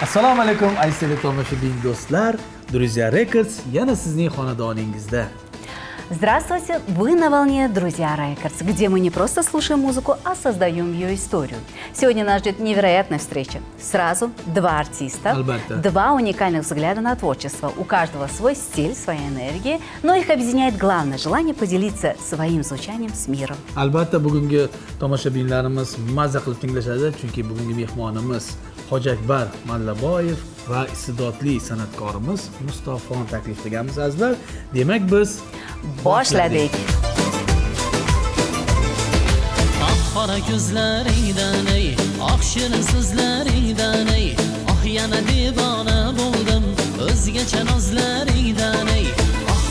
Assalomu alaykum aziz tomoshabin do'stlar. Друзья Records yana sizning xonadoningizda. Здравствуйте! Вы на волне «Друзья Рекордс», где мы не просто слушаем музыку, а создаем ее историю. Сегодня нас ждет невероятная встреча. Сразу два артиста, два уникальных взгляда на творчество. У каждого свой стиль, своя энергия, но их объединяет главное желание поделиться своим звучанием с миром. Albatta bugungi tomoshabinlarimiz mazza qilib tinglashadi, chunki bugungi mehmonimiz Hojiakbar Mallaboyev va iste'dodli san'atkorimiz Mustafoni taklif qilganmiz azizlar. Demak biz boshladik. Qora ko'zlaringdan ey, oq shirin so'zlaringdan ey, yana devona bo'ldim o'zgacha nozlaringdan ey.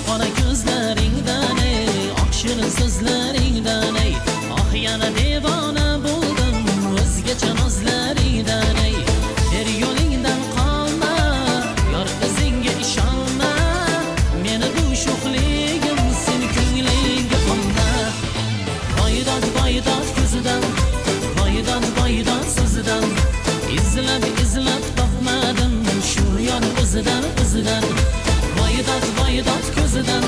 Qora ko'zlaringdan ey, oq shirin so'zlaringdan ey, yana devona bo'ldim o'zgacha nozlaringdan ey. Her yo'lingdan qolma, yor izingga ishonma, meni bu sho'xligim seni ko'nglingga olma. Voydod ko'zidan, voydod so'zidan, izlab topmadim shu yon o'zidan. Voydod ko'zidan,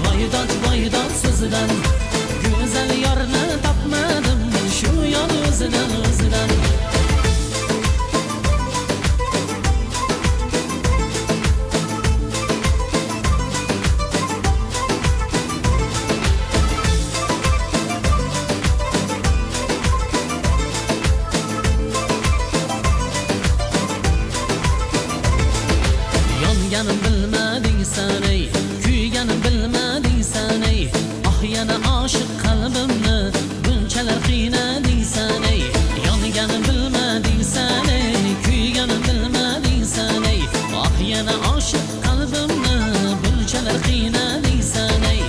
voydod so'zidan, go'zal yorni topmadim shu yon o'zidan. Yonganim bilmading sen ey, kuyganim bilmading sen ey, yana oshiq qalbimni bunchalar qiynading sen ey. Yonganim bilmading sen ey, kuyganim bilmading sen ey, yana oshiq qalbimni bunchalar qiynading sen ey.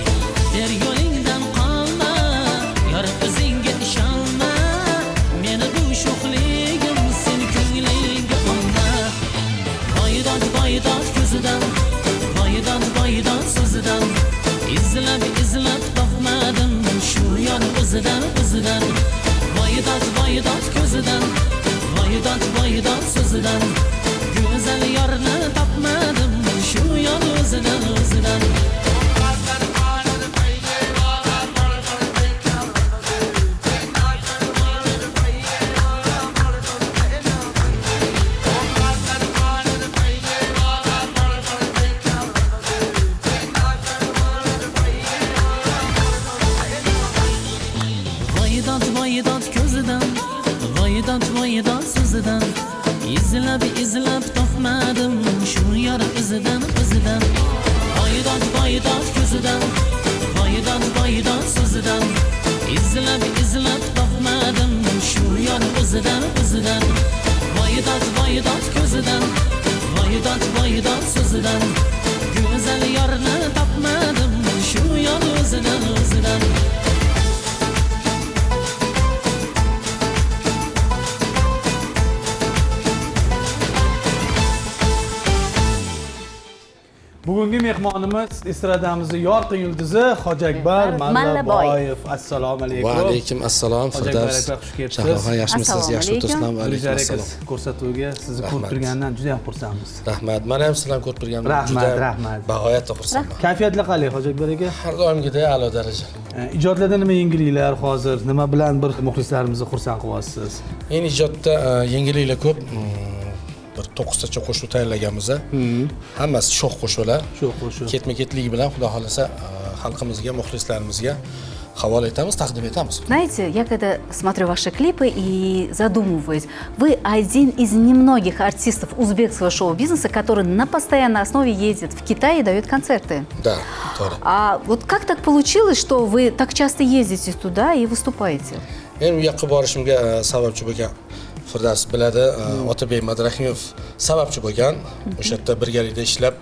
Der yo'lingdan qolma, yor o'zingga ishonma, meni bu sho'xligim seni ko'nglingga olma. Voydod ko'zidan, voydod so'zidan, izlab topmadim shu yon o'zidan. Voydod ko'zidan, voydod so'zidan, go'zal yorni topmadim shu yon o'zidan. Voydod ko'zidan, voydod so'zidan, izlab topmadim shu yor o'zidan. Voydod ko'zidan, voydod so'zidan, izlab topmadim shu yor o'zidan. Voydod ko'zidan, voydod so'zidan, go'zal yorni topmadim shu yor o'zidan. bugungi mehmonimiz estradamizning yorqin yulduzi Hojiakbar Mallaboyev. Assalomu alaykum. Va alaykum assalom. Hojiakbar aka xush kelibsiz. Shahoba yaxshimisiz? Yaxshi o'tiribsizmi? Va alaykum assalom. Ko'rsatuvga sizni ko'rib turgandan juda ham xursandmiz. Rahmat. Men ham sizlarni ko'rib turganimdan juda rahmat. Bag'oyatda xursandman. Kayfiyatlar qalay Hojiakbar aka? Har doimgidek a'lo darajada. Ijodlarda nima yengilliklar hozir? Nima bilan bir muxlislarimizni xursand qilyapsiz? Endi ijodda yengilliklar ko'p. Bir 9 tacha qo'shiq tayyorlaganmiz. Hammasi sho'x qo'shiqlar. Ketma-ketligi bilan Xudo xolasa xalqimizga, muxlislarimizga havola etamiz, taqdim etamiz. Знаете, я когда смотрю ваши клипы и задумываюсь, вы один из немногих артистов узбекского шоу-бизнеса, который на постоянной основе ездит в Китай и дает концерты. Да, to'g'ri. А вот как так получилось, что вы так часто ездите туда и выступаете? Men bu yoqqa borishimga sababchi bo'lgan Firdavs biladi, Otabek Madrahimov sababchi bo'lgan. O'sha yerda birgalikda ishlab,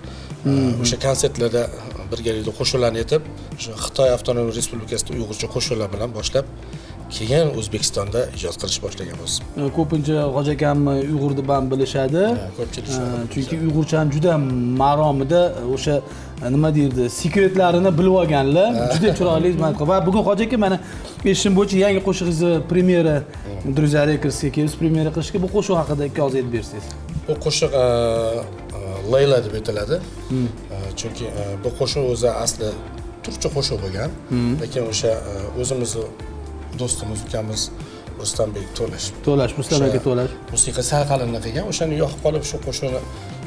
o'sha konsertlarda birgalikda qo'shiqlarni aytib, o'sha Xitoy Avtonom Respublikasida Uyg'urcha qo'shiqlar bilan boshlab, keyin O'zbekistonda ijod qilish boshlaganmiz. Ko'pincha Hoji akamni Uyg'ur deb ham bilishadi. Chunki Uyg'urcha juda maromida o'sha nima deydi, sekretlarini bilib olganlar. Juda chiroyli xizmat qilib. Va bugun Hoji aka mana eshitishim bo'yicha yangi qo'shig'ingizni premyera Druзья Records'ga kelib premyera qilishga bu qo'shiq haqida ikki oz aytib bersangiz. Bu qo'shiq Layla deb aytiladi. Chunki bu qo'shiq o'zi asli turkcha qo'shiq bo'lgan, lekin o'sha o'zimizni do'stimiz, ukamiz Rustambek Rustam aka To'lash musiqa sayqalini qilgan, o'shani yoqib qolib shu qo'shiqni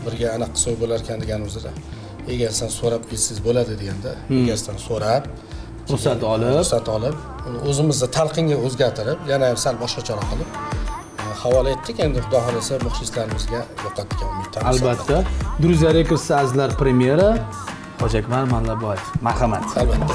birga anaqa qilsak bo'lar ekan deganimizda egasidan so'rab kelsangiz bo'ladi deganda, egasidan so'rab ruxsat olib, o'zimizni talqinga o'zgartirib, yana ham sal boshqacharoq qilib havola etdik. Endi xudo xolasa muxlislarimizga yoqadigan umidamiz. Albatta. Druziya Records azizlar premyera Hoji Akmal Mallaboyev. Marhamat. Albatta.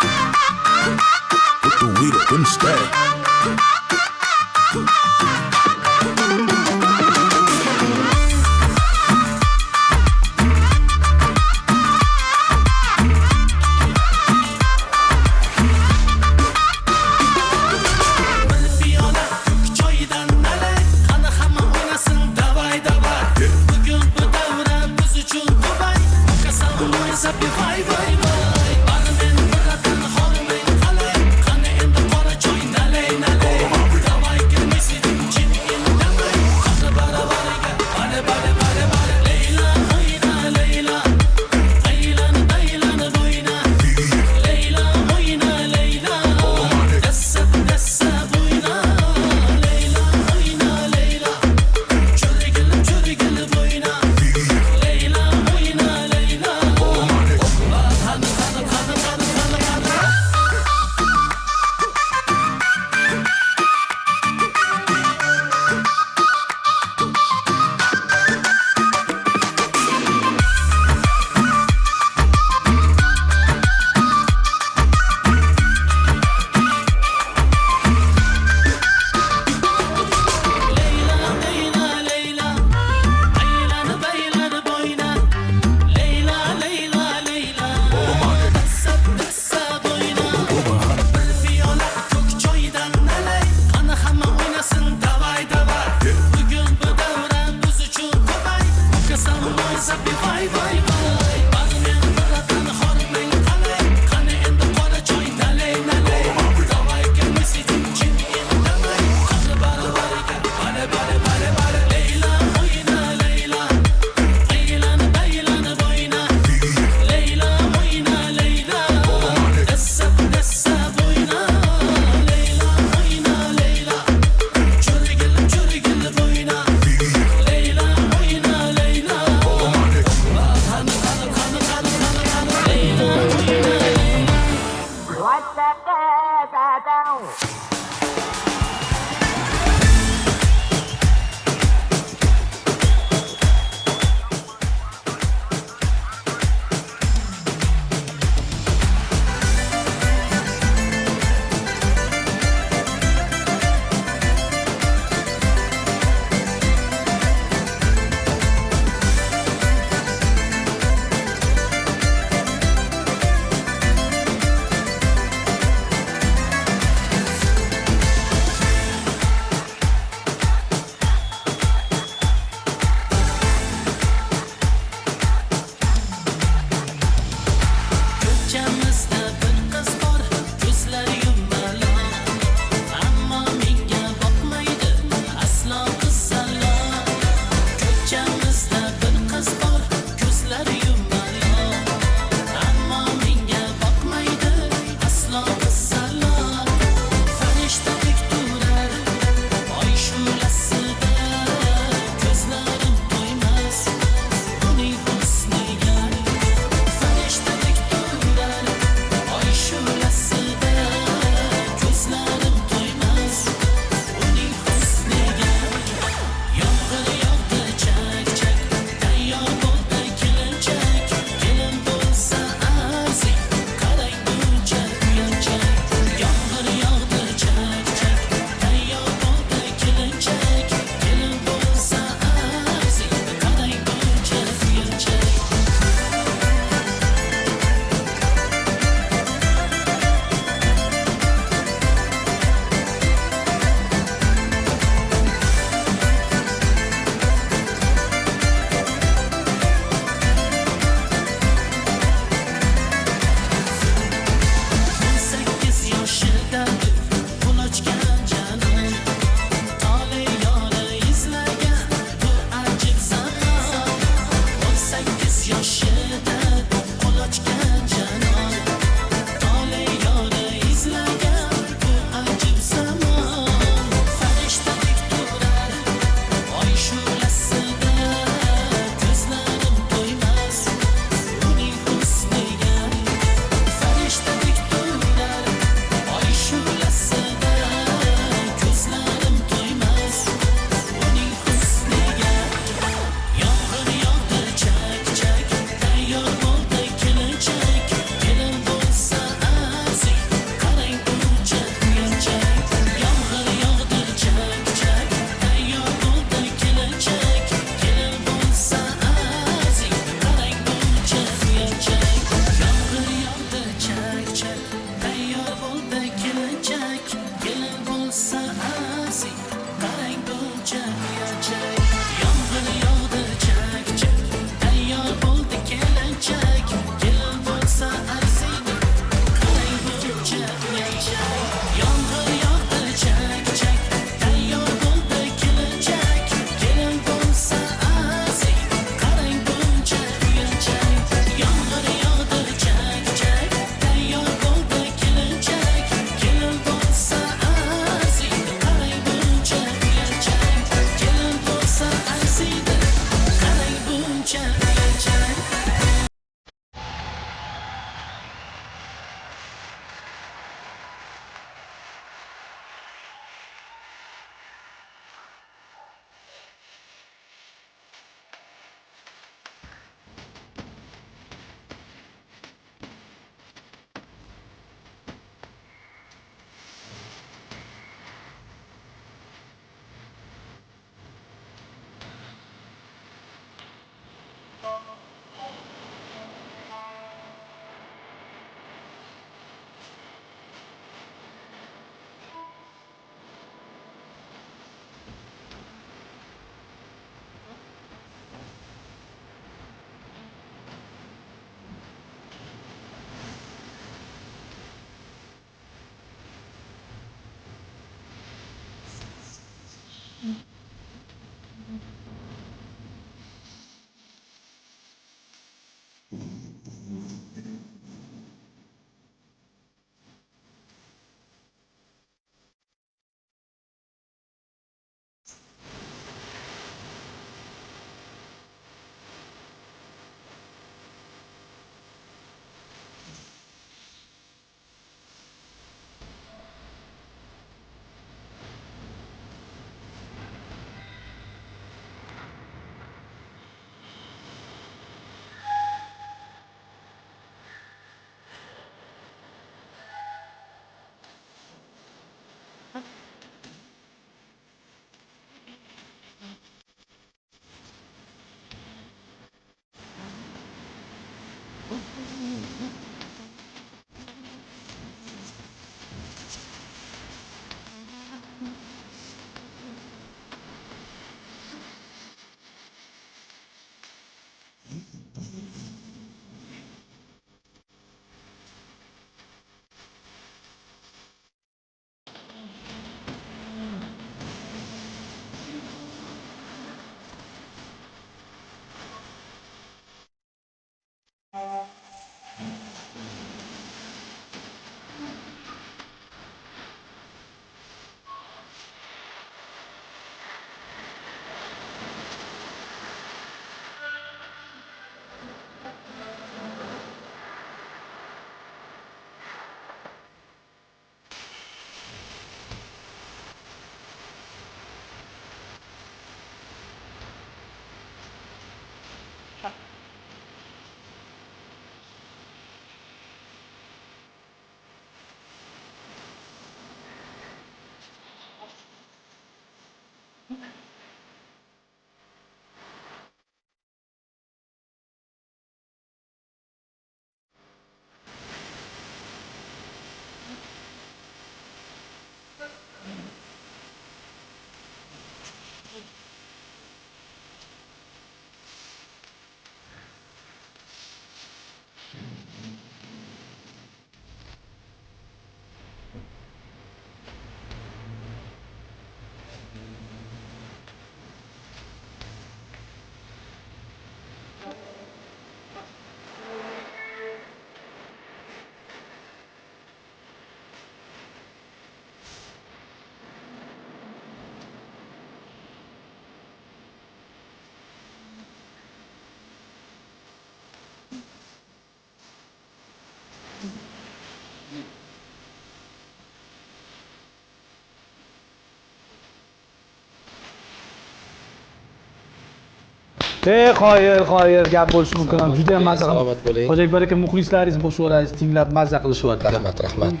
Qoyil, gap bo'lishi mumkin. Juda ham mazza qilib. Salomat bo'ling. Xo'ja Akbar aka muxlislaringiz qo'shiqlaringizni tinglab mazza qilishyapti. Rahmat.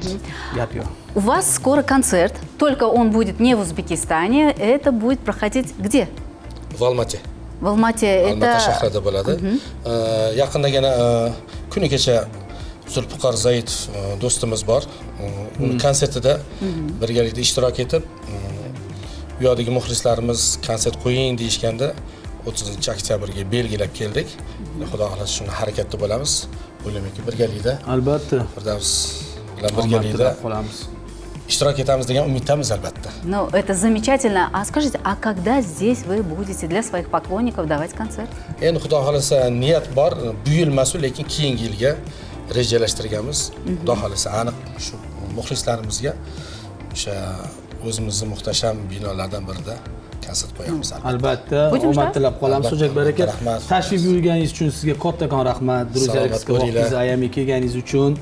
Gap yo'q. У вас скоро концерт, только он будет не в Узбекистане, это будет проходить где? В Almaty. В Алмате. Almaty Это shahrida bo'ladi. Yaqindagina kuni kecha Zulfiqor Zaitov do'stimiz bor. Uni konsertida birgalikda ishtirok etib, bu yoqdagi muxlislarimiz konsert qo'ying deyishganda 30-oktyabrga belgilab keldik. Xudo xohlasa shuni harakatda bo'lamiz. O'ylamayki birgalikda Albatta. Firdavs bilan birgalikda qolamiz. ishtirok etamiz degan umiddamiz albatta. Ну, это замечательно. А скажите, а когда здесь вы будете для своих поклонников давать концерт? Endi xudo xolasa niyat bor, bu yil emas, lekin keyingi yilga rejalashtirganmiz. Xudo xolasa aniq shu muxlislarimizga o'sha o'zimizning muhtasham binolardan birida konsert qo'yamiz. Albatta, Будем omad ждать. tilab qolamiz. Xo'ja Akbar aka, Rahmat. tashrif buyurganingiz uchun sizga kattakon rahmat. Druzyaga vaqtingizni ayamay kelganingiz uchun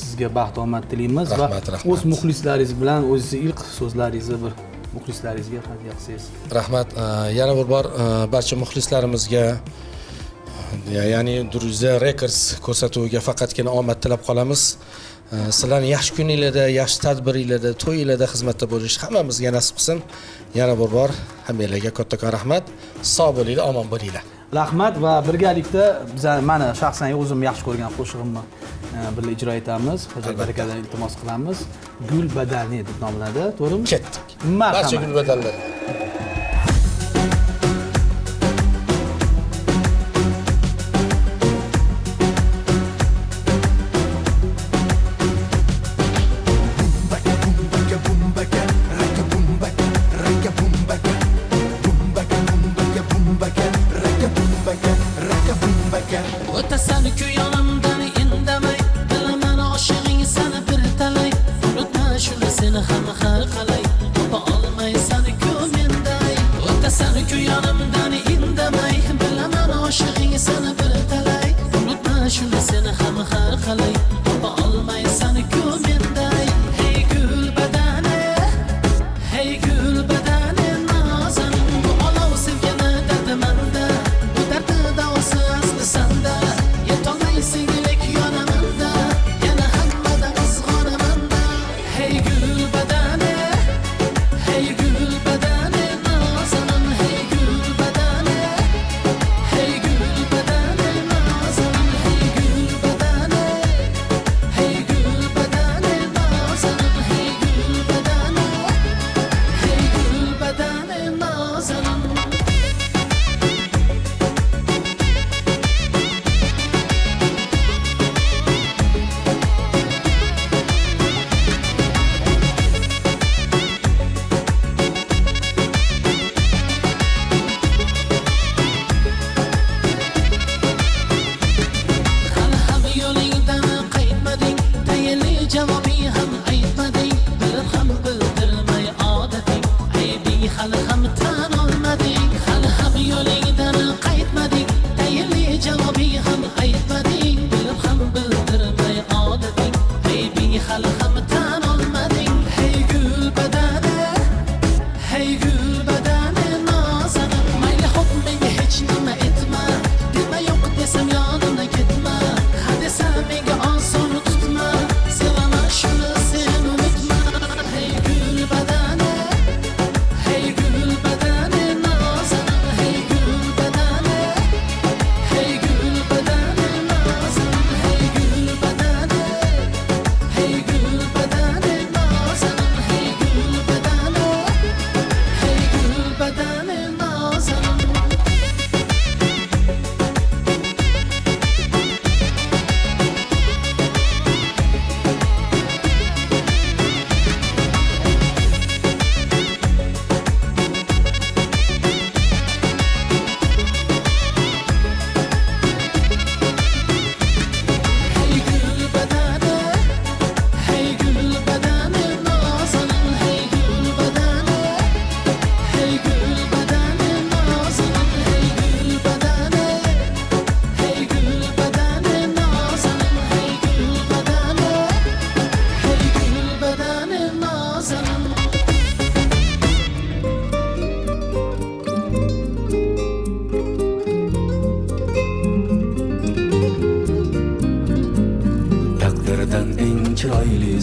sizga baxt omad tilaymiz va Rahmat. o'z muxlislaringiz bilan o'zingizni ilk so'zlaringizni bir muxlislaringizga hadya qilsangiz. Rahmat. Yana bir bor barcha muxlislarimizga ya'ni Druzya Records ko'rsatuviga faqatgina omad tilab qolamiz. Sizlarning yaxshi kuninglarda, yaxshi tadbiringlarda, to'yinglarda xizmatda bo'lish hammamizga nasib qilsin. Yana bir bor hammanglarga kattakon rahmat. Sog' bo'linglar, omon bo'linglar. Rahmat va birgalikda biz mana shaxsan o'zim yaxshi ko'rgan qo'shig'imni birga ijro etamiz. Xo'ja Akbar akadan iltimos qilamiz. Gul badani deb nomlanadi, to'g'rimi? Ketdik. Marhamat. Barcha gul badallar. O'tasan ku yonimdan indamay, bilaman oshig'ing seni bir talay. Unutma shuni seni ham har qalay, topa olmaysan ku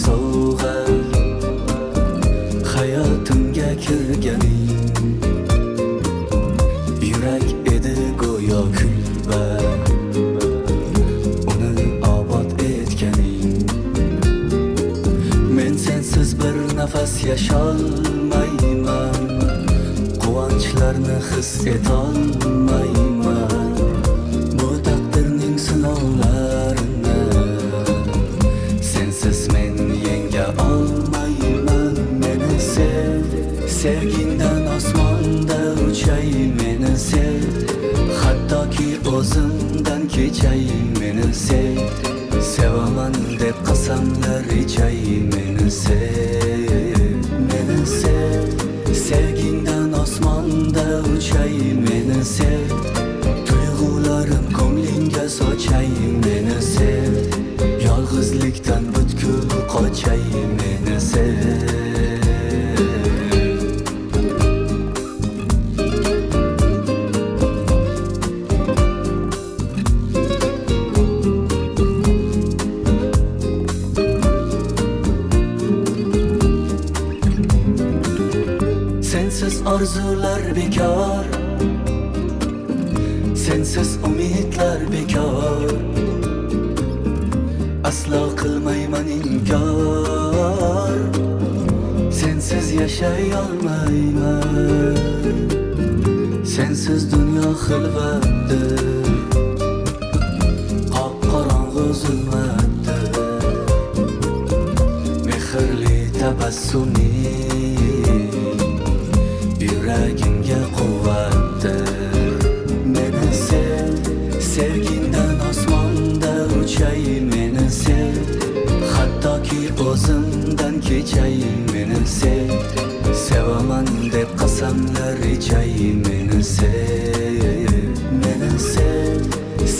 sovg'a hayotimga kirganing yurak edi go'yo kulba uni obod etganing men sensiz bir nafas yasholmayman quvonchlarni his etolmayman bu taqdirning sinovlarini sensiz men yenga olmayman meni sev sevgingdan osmonda uchay meni sev hattoki o'zimdan kechay meni sev sevaman deb qasamlar ichay meni sev sevgingdan osmonda uchay meni sev tuyg'ularim ko'nglingga sochay meni sev yolg'izlikdan butkul qochay meni sev sensiz orzular bekor sensiz umidlar bekor aslo qilmayman inkor sensiz yashay olmayman sensiz dunyo xilvatdir qop-qorong'u zulmatdir mehrli tabassuming yuragimga quvvatdir meni sev sevgingdan osmonda uchay meni sev hattoki o'zimdan kechay meni sev sevaman deb qasamlar ichay meni sev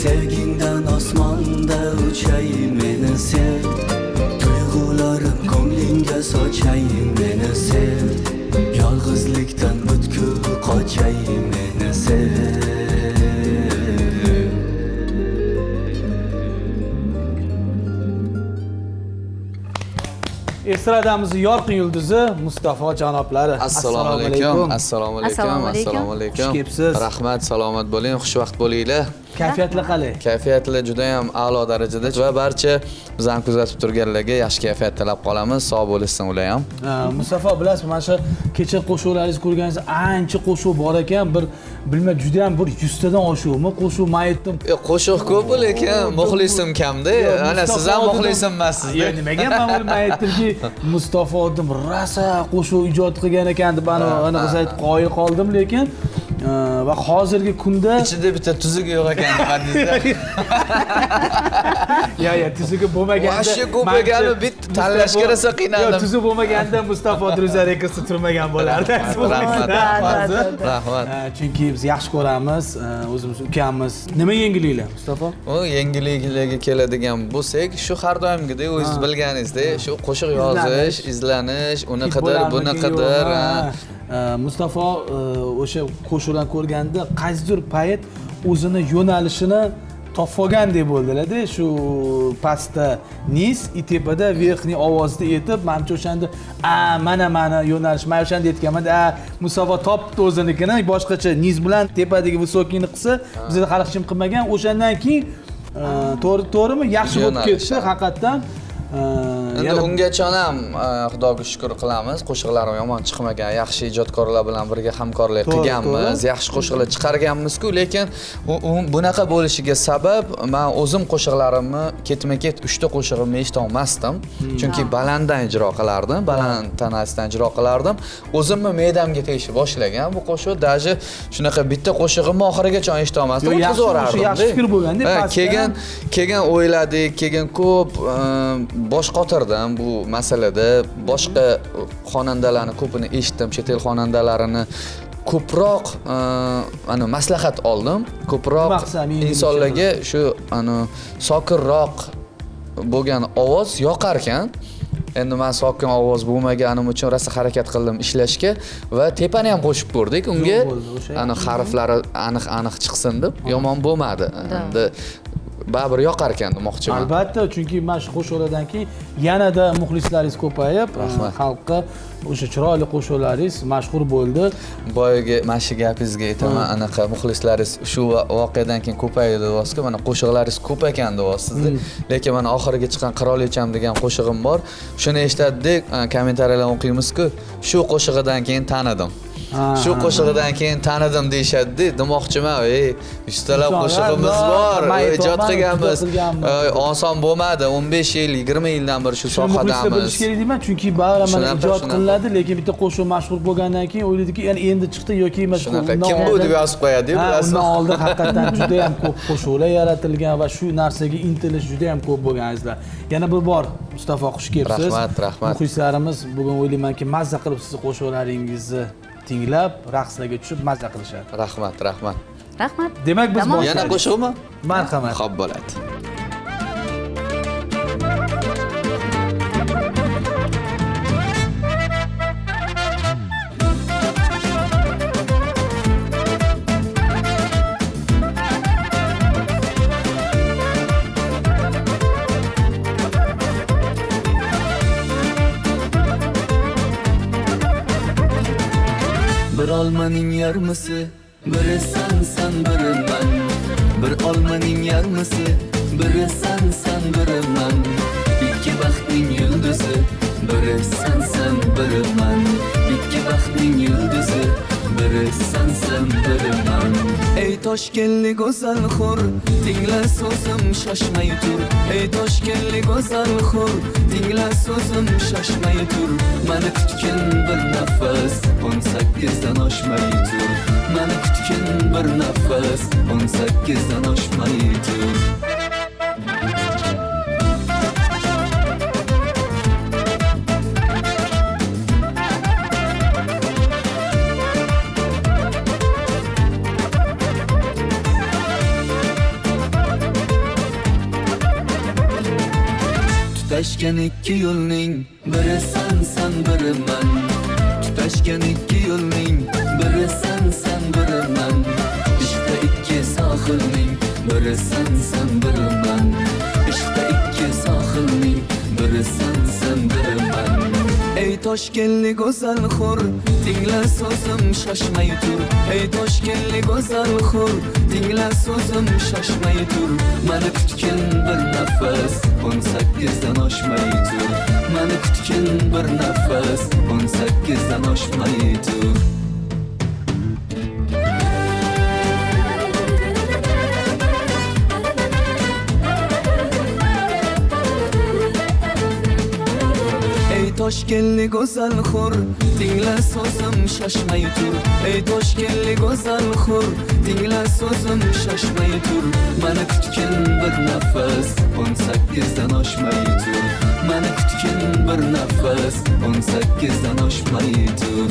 sevgingdan osmonda uchay meni sev tuyg'ularim ko'nglingga sochay meni sev yolg'izlikdan butkul qochay meni sev Estradamizning yorqin yulduzi Mustafa janoblari. Assalomu alaykum. Assalomu alaykum. Assalomu alaykum. Assalomu alaykum. Xush kelibsiz. Rahmat, salomat bo'ling, xushvaqt bo'linglar. Kayfiyatlar qalay? Kayfiyatlar juda ham a'lo darajada va barcha bizani kuzatib turganlarga yaxshi kayfiyat tilab qolamiz. Sog' bo'lsin ular ham. Mustafa bilasizmi, mana shu kecha qo'shuqlaringizni ko'rganingiz ancha qo'shuq bor ekan, bir bilmay juda ham bir 100 tadan oshuvmi? Qo'shuq mayitdim. Qo'shiq ko'p, lekin muxlisim kamda. Ana siz ham muxlisim emassiz. Nimaga men bilmay aytdimki, Mustafa odim rasa qo'shuq ijod qilgan ekan deb ana qilsayt qoyil qoldim, lekin va hozirgi kunda ichida bitta tuzugi yo'q ekan hadisda. Ya tuzugi bo'lmaganda Vashshi ko'p egani bitta tanlashga rosa qiynaldim. Tuzuk bo'lmaganda Mustafa Druzar ekasi turmagan bo'lardi. Rahmat. Chunki biz yaxshi ko'ramiz, o'zimiz ukamiz. Nima yangiliklar, Mustafa? O yangiliklarga keladigan bo'lsak, shu har doimgidek o'zingiz bilganingizdek, shu qo'shiq yozish, izlanish, uni qidir, buni qidir. Mustafa o'sha qo'shiqlarni ko'rganda qaysidir payt o'zini yo'nalishini topib olgandek bo'ldilar-da, shu pastda niz, tepada verxniy ovozda aytib, menimcha o'shanda mana yo'nalish, men o'shanda aytganman, Mustafa topdi o'zinikini, boshqacha niz bilan tepadagi vysokiyni qilsa, bizda hali hech kim qilmagan. O'shandan keyin to'g'rimi? Yaxshi bo'lib ketdi haqiqatan. Endi ungacha ham Xudoga shukr qilamiz. Qo'shiqlarim yomon chiqmagan, yaxshi ijodkorlar bilan birga hamkorlik qilganmiz, yaxshi qo'shiqlar chiqarganmiz-ku, lekin bunaqa bo'lishiga sabab men o'zim qo'shiqlarimni ketma-ket 3 ta qo'shig'imni eshita olmasdim. Chunki balanddan ijro qilardim, baland tanasidan ijro qilardim. O'zimni me'damga tegishni boshlagan bu qo'shiq, даже shunaqa bitta qo'shig'imni oxirigacha eshita olmasdim. Yaxshi fikr bo'lganda, keyin o'yladik, keyin ko'p bosh qotirdim bu masalada. Boshqa xonandalarni ko'pini eshitdim, chet el xonandalarini ko'proq maslahat oldim. Ko'proq insonlarga shu sokinroq bo'lgan ovoz yoqar ekan. Endi men sokin ovoz bo'lmaganim uchun rosa harakat qildim ishlashga va tepani ham qo'shib ko'rdik. Unga harflari aniq chiqsin deb, yomon bo'lmadi. Endi baribir yoqar ekan demoqchiman. Albatta, chunki mana shu qo'shiqlardan keyin yanada muxlislaringiz ko'payib, xalqqa o'sha chiroyli qo'shiqlaringiz mashhur bo'ldi. Boyagi mana shu gapingizga aytaman, anaqa muxlislaringiz shu voqeadan keyin ko'paydi deyapsiz-ku, mana qo'shiqlaringiz ko'p ekan deyapsiz-da. Lekin mana oxiriga chiqqan Qirolicham degan qo'shig'im bor. Shuni eshitdik, kommentariyalarni o'qiymiz-ku, shu qo'shig'idan keyin tanidim. Shu qo'shig'idan keyin tanidim deyshadi, demoqchiman, ustalab qo'shig'imiz bor, ijod qilganmiz. Oson bo'lmadi, 15 yil, 20 yildan beri shu sohadamiz. Bilish kerak deyman, chunki baribir mana ijod qilinadi, lekin bitta qo'shiq mashhur bo'lgandan keyin o'ylaydiki, endi chiqdi yoki mashhur. Kim bu deb yozib qo'yadi, bilasiz. Undan oldin haqiqatan juda ham ko'p qo'shiqlar yaratilgan va shu narsaga intilish juda ham ko'p bo'lganingizlar. Yana bir bor Mustafa, xush kelibsiz. Rahmat. Muxlislarimiz bugun o'ylaymanki, mazza qilib sizni qo'shiqlaringizni tinglab, raqslarga tushib mazza qilishadi. Rahmat. Rahmat. Demak, biz Yana qo'shiqmi? Marhamat. Xo'p bo'ladi. Bir olmaning yarmisi, biri sen biri men. Bir olmaning yarmisi, biri sen biri men. İki baxtning yulduzi, biri sen biri men. İki baxtning yulduzi, biri sen biri men. Ey Toshkentli go'zal xur, tingla so'zim shoshmay tur. Ey Toshkentli go'zal xur, tingla so'zim shoshmay tur. Meni kutgan bir nafas 18dan oshmay tur. Meni kutgan bir nafas 18dan oshmay tur. Tutashgan ikki yo'lning biri sen biri men. Tutashgan ikki yo'lning biri sen biri men. İşte ikki sohilning biri sen biri men. İşte ikki sohilning biri sen biri men. Ey Toshkentli go'zal xur, tingla so'zim shoshmay tur. Ey Toshkentli go'zal xur, tingla so'zim shoshmay tur. Meni kutgan bir nafas 18dan oshmay tur. Meni kutgan bir nafas 18dan oshmay tur. Ey Toshkentli go'zal xur, tingla so'zim shoshmay tur. Ey Toshkentli go'zal xur, tingla so'zim shoshmay tur. Meni kutgan bir nafas 18dan oshmay tur. Meni kutgan bir nafas 18dan oshmay tur.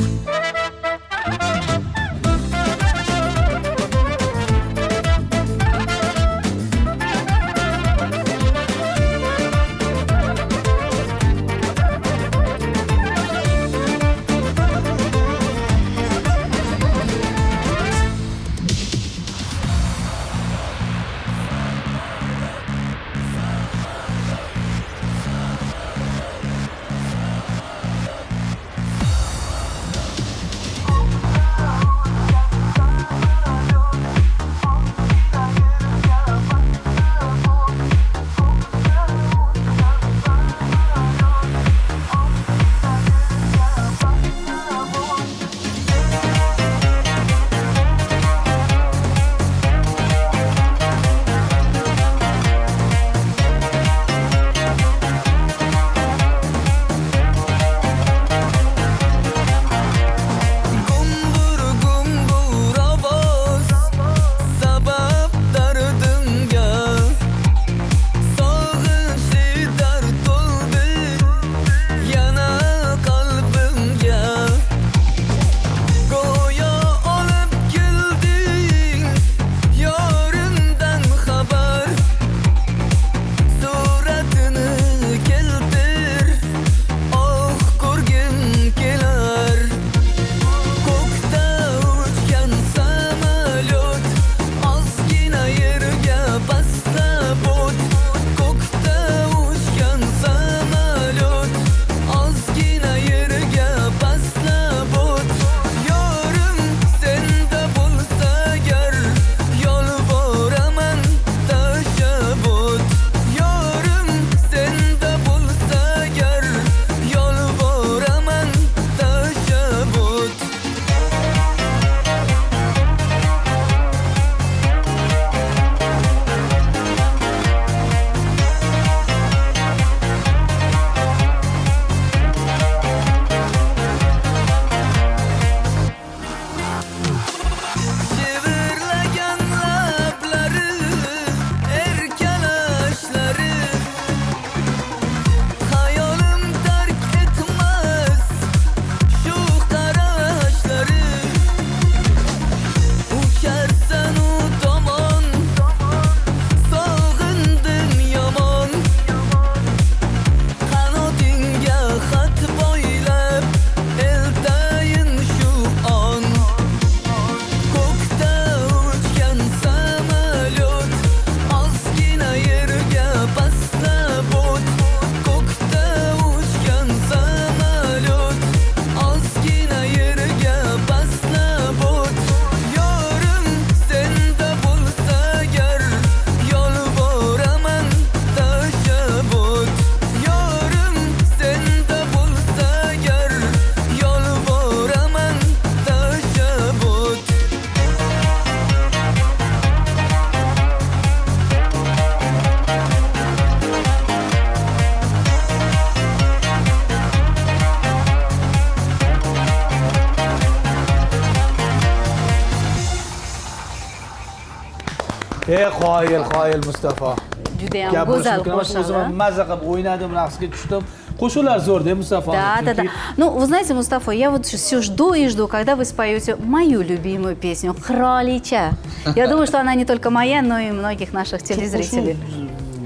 Qoyil Mustafa. Juda ham Gap go'zal bo'lishini o'zim qo'shiq. mazza qilib o'ynadim, raqsga tushdim. Qo'shiqlar zo'r-da Mustafa. Да. Ну, вы знаете, Мустафа, я вот все жду и жду, когда вы споете мою любимую песню «Кролича». Я думаю, что она не только моя, но и многих наших телезрителей.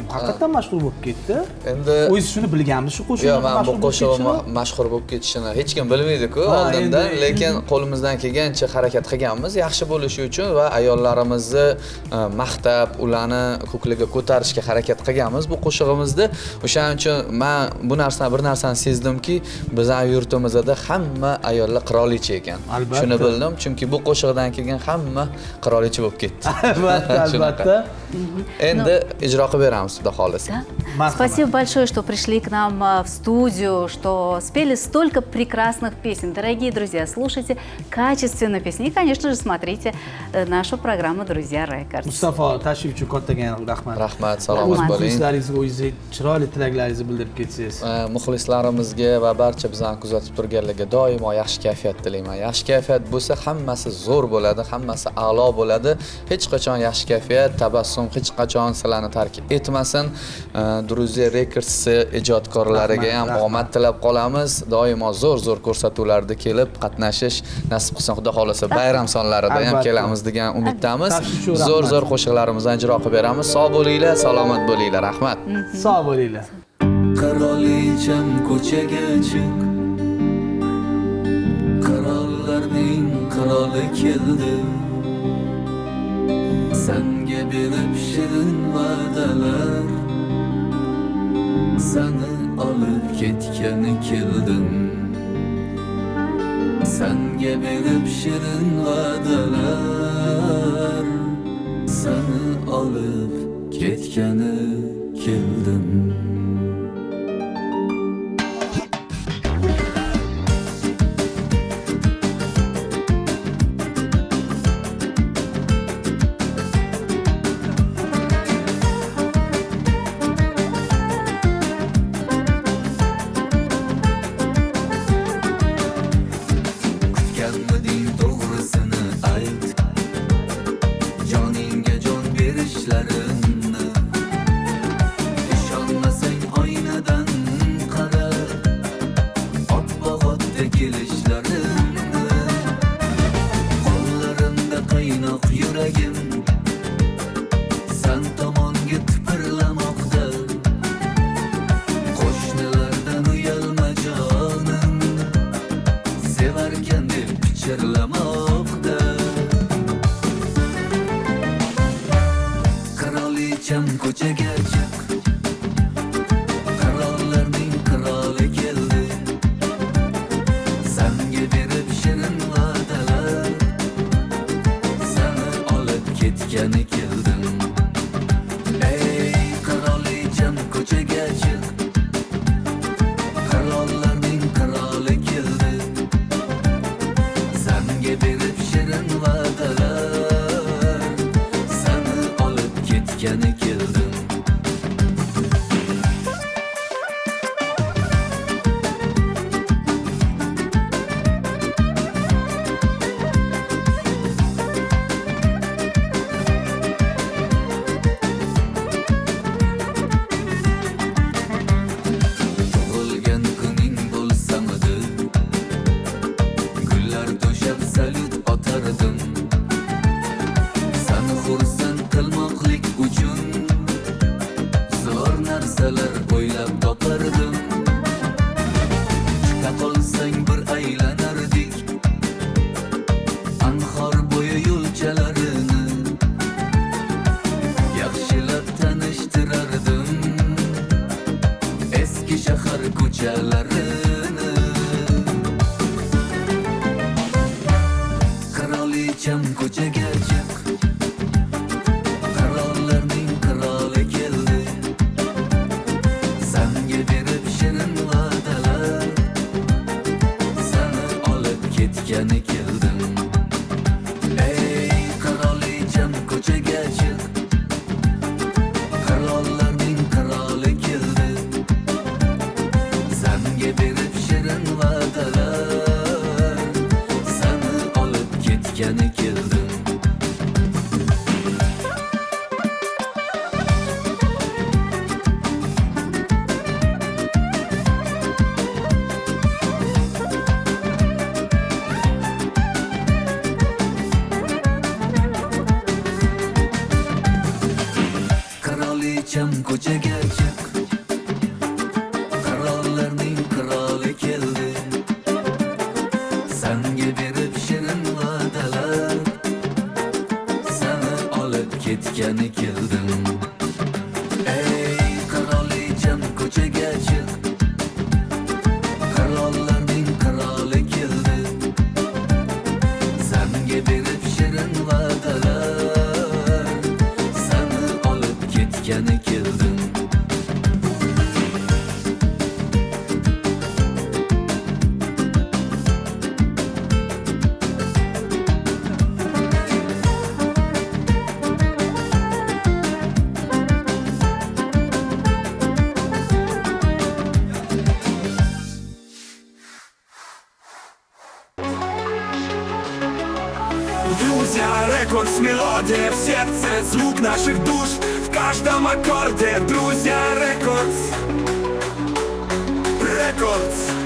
Haqiqatan mashhur bo'lib ketdi. Endi O'zingiz shuni bilganmisiz shu qo'shiqni? yo'q, men bu qo'shig'im mashhur bo'lib ketishini hech kim bilmaydi-ku oldindan, lekin qo'limizdan kelgancha harakat qilganmiz yaxshi bo'lishi uchun va ayollarimizni maqtab, ularni ko'kliga ko'tarishga harakat qilganmiz bu qo'shig'imizda. O'shaning uchun men bir narsani sezdimki, bizning yurtimizda hamma ayollar qirolicha ekan. Shuni bildim, chunki bu qo'shiqdan kelgan hamma qirolicha bo'lib ketdi. Albatta. Endi ijro qilib beramiz, xudo xolasa. Спасибо большое, что пришли к нам в студию, что спели столько прекрасных песен. Дорогие друзья, слушайте качественные песни. И, конечно же, смотрите нашу программу «Друзья Рекордс». Mustafa, tashrif uchun kattagan rahmat. Rahmat, salomat bo'ling. Muxlislaringizga o'zingiz chiroyli tilaklaringizni bildirib ketsangiz. Muxlislarimizga va barcha bizani kuzatib turganlarga doimo yaxshi kayfiyat tilayman. Yaxshi kayfiyat bo'lsa, hammasi zo'r bo'ladi, hammasi a'lo bo'ladi. Hech qachon yaxshi kayfiyat, tabassum hech qachon sizlarni tark etmasin. Druziya Records ijodkorlariga ham omad tilab qolamiz. Doimo zo'r ko'rsatuvlarda kelib qatnashish nasib qilsin, xudo xolasa bayram sonlarida ham kelamiz degan umiddamiz. Zo'r qo'shiqlarimizni ijro qilib beramiz. Sog' bo'linglar, salomat bo'linglar. Rahmat. Sog' bo'linglar. Qirolicham ko'chaga chiq, qirollarning qiroli keldi. Senga berib shirin va'dalar, seni olib ketgani keldim. Senga berib shirin va'dalar, seni olib ketgani keldim. ketgani keldim. Ey qirolicham ko'chaga chiq, qirollarning qiroli keldi. Senga berib shirin va'dalar, seni olib ketgani keldim. Друзья, рекордс, мелодия в сердце, звук наших душ в каждом аккорде. Друзья, рекордс, рекордс.